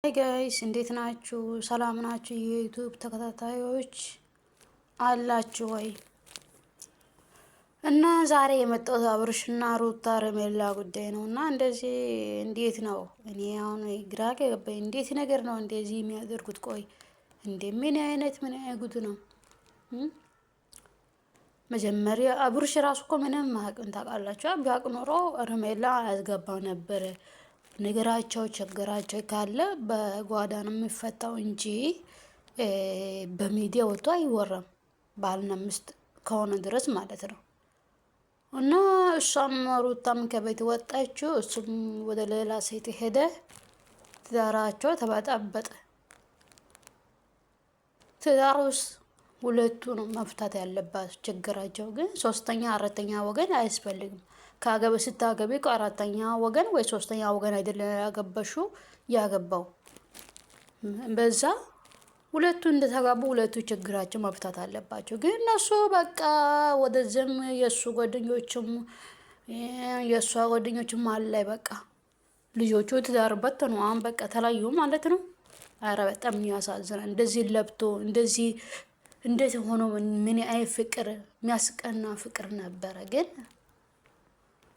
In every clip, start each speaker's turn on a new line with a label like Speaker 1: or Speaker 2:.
Speaker 1: ሃይ ጋይስ እንዴት ናችሁ? ሰላም ናችሁ? የዩቲዩብ ተከታታዮች አላችሁ ወይ? እና ዛሬ የመጣሁት አብርሽና ሩታ ሄርሜላ ጉዳይ ነው። እና እንደዚህ እንዴት ነው? እኔ አሁን ግራ ገባኝ። እንዴት ነገር ነው እንደዚህ የሚያደርጉት? ቆይ ምን አይነት ጉድ ነው? መጀመሪያ አብርሽ ራሱ እኮ ምንም አያውቅም ታውቃላችሁ። ቢያውቅ ኖሮ ሄርሜላ አያስገባው ነበር። ነገራቸው ችግራቸው ካለ በጓዳ ነው የሚፈታው እንጂ በሚዲያ ወጥቶ አይወራም። ባልና ሚስት ከሆነ ድረስ ማለት ነው። እና እሷም ሩታም ከቤት ወጣችው፣ እሱም ወደ ሌላ ሴት ሄደ። ትዳራቸው ተበጣበጠ። ትዳር ውስጥ ሁለቱ ነው መፍታት ያለባቸው ችግራቸው። ግን ሶስተኛ አራተኛ ወገን አያስፈልግም። ካገበ ስታገቢ አራተኛ ወገን ወይ ሶስተኛ ወገን አይደለም ያገባሽው ያገባው። በዛ ሁለቱ እንደተጋቡ ሁለቱ ችግራቸው መፍታት አለባቸው። ግን እነሱ በቃ ወደዚህም የእሱ ጓደኞችም የእሷ ጓደኞችም አለ በቃ ልጆቹ ትዳር በተኑ። አሁን በቃ ተለያዩ ማለት ነው። ኧረ በጣም ያሳዝናል። እንደዚህ ለብቶ እንደዚህ እንዴት ሆኖ ምን አይ ፍቅር የሚያስቀና ፍቅር ነበረ። ግን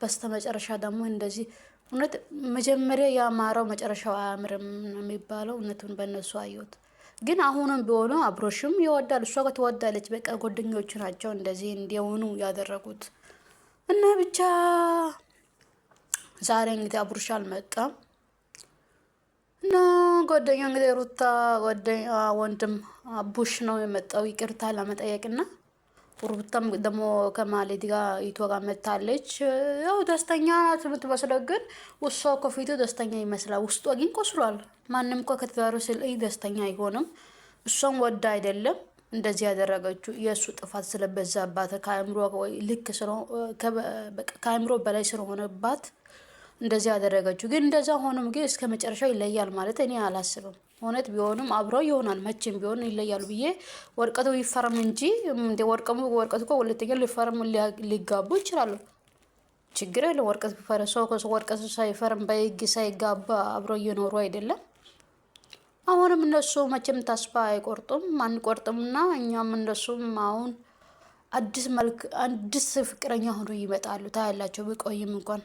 Speaker 1: በስተመጨረሻ ደግሞ እንደዚህ እውነት መጀመሪያ ያማረው መጨረሻው አያምርም የሚባለው እውነቱን በእነሱ አየሁት። ግን አሁንም ቢሆኑ አብሮሽም ይወዳል፣ እሷ ጋር ትወዳለች። በቃ ጓደኞቹ ናቸው እንደዚህ እንዲሆኑ ያደረጉት። እና ብቻ ዛሬ እንግዲህ አብሮሽ አልመጣም እና ጓደኛ እንግዲህ ሩታ ጓደኛ ወንድም አቡሽ ነው የመጣው ይቅርታ ለመጠየቅና ሩታም ደግሞ ከማሌት ጋር ይቶ ጋር መታለች። ያው ደስተኛ ናት የምትመስለው፣ ግን ውስጧ ከፊቱ ደስተኛ ይመስላል። ውስጧ ግን ቆስሏል። ማንም እኮ ከተዳሩ ስለ ደስተኛ አይሆንም። እሷም ወዳ አይደለም እንደዚህ ያደረገችው፣ የእሱ ጥፋት ስለበዛባት ከአእምሮ ልክ ከአእምሮ በላይ ስለሆነባት እንደዚህ ያደረገችው። ግን እንደዛ ሆኖም ግን እስከ መጨረሻው ይለያል ማለት እኔ አላስብም። እውነት ቢሆንም አብረው ይሆናል መቼም ቢሆን ይለያሉ ብዬ ወርቀቱ ይፈረም እንጂ እንደ ወርቀቱ እኮ ሁለተኛ ሊፈረም ሊጋቡ ይችላሉ። ችግር የለም። ወርቀቱ ቢፈረም ሰው ወርቀቱ ሳይፈረም በህግ ሳይጋባ አብረው እየኖሩ አይደለም። አሁንም እነሱ መቼም ተስፋ አይቆርጡም አንቆርጥምና እኛም እነሱም አሁን አዲስ መልክ አዲስ ፍቅረኛ ሆኖ ይመጣሉ። ታያላቸው ቢቆይም እንኳን